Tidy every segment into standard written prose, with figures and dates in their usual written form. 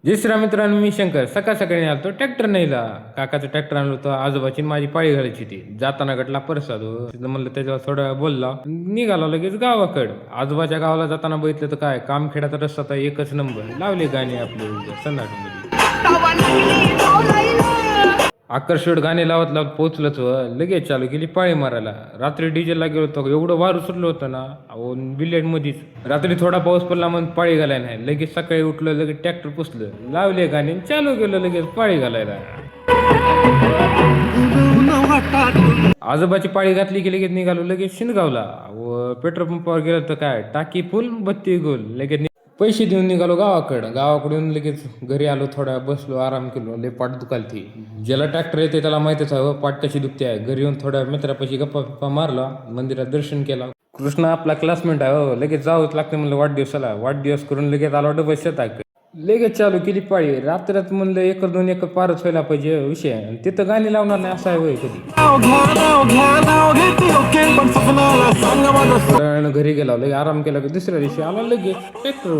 जय श्रीराम मित्रांनो, मी शंकर. सकाळ सकाळी आलतो ट्रॅक्टर न्यायला. काकाचं ट्रॅक्टर आणलं होतं. आजोबाची आणि माझी पाळी घालायची होती. जाताना गटला परसाद तिथं म्हणलं त्याच्यावर थोडा वेळ बोलला, निघालो लगेच गावाकडं. आजोबाच्या गावाला जाताना बघितलं तर काय कामखेडाचा रस्ता तर एकच नंबर. लावले गाणे आपले सन्नाटमध्ये. आकर्षक गाणे लावत लावत पोहोचलंच लगेच चालू केली पाळी मारायला. रात्री डीजेला गेलो होतो, एवढं वारं सुटलं होतं ना, अहो बिल्लेट मध्येच. रात्री थोडा पाऊस पडला म्हणून पाळी घालाय नाही. लगेच सकाळी उठलं, लगेच ट्रॅक्टर पुसलं, लावले गाणे, चालू केलं लगेच पाळी घालायला. आजोबाची पाळी घातली की लगेच निघालो लगेच शिंदगावला. व पेट्रोल पंपावर गेलो तर काय टाकी फुल बत्ती गोल. लगेच पैसे देऊन निघालो गावाकडून लगेच घरी आलो. थोडा बसलो, आराम केलो. लय पाठ दुखालती. ज्याला ट्रॅक्टर येते त्याला माहितच आहे पाठ कशी दुखते आहे. घरी येऊन थोड्या मित्रापाशी गप्पा गप्पा मारला, मंदिरात दर्शन केला. कृष्णा आपला क्लासमेट आहे हो, लगेच जावंच लागतं म्हणलं वाढदिवसाला. वाढदिवस करून लगेच आलो डबल शेतात. लगेच चालू केली पाळी. रात्रात म्हणलं 1-2 पारच व्हायला पाहिजे विषय. आणि तिथं गाणी लावणार नाही असं आहे होय कधी. घरी गेला लगे आराम केला की दुसऱ्या दिवशी आला लगेच ट्रॅक्टर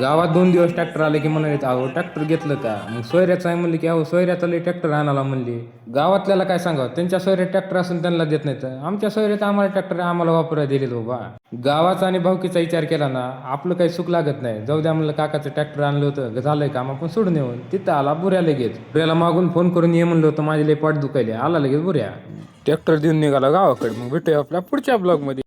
गावात 2 दिवस ट्रॅक्टर आले की म्हणाले अहो ट्रॅक्टर घेतलं का. मग सोयऱ्याचं आहे म्हणले की अहो सोयऱ्याचा लय ट्रॅक्टर आणाला म्हणले. गावातल्याला काय सांगावं, त्यांच्या सोयऱ्यात ट्रॅक्टर असून त्यांना देत नाही तर आमच्या सोयऱ्यात आम्हाला ट्रॅक्टर आम्हाला वापरायला दिले बाबा. गावाचा आणि भावकीचा विचार केला ना आपलं काही सुख लागत नाही. जाऊ द्या म्हणलं, काकाचं ट्रॅक्टर आणलं होतं, झालंय काम आपण सोडून येऊन. तिथं आला बुऱ्या लगेच. बुऱ्याला मागून फोन करून ये म्हणलं होतं, माझे लय पाठ दुखायले. आला लगेच बुऱ्या. ट्रॅक्टर देऊन निघाला गावाकडे. मग भेटूया आपल्या पुढच्या ब्लॉग मध्ये.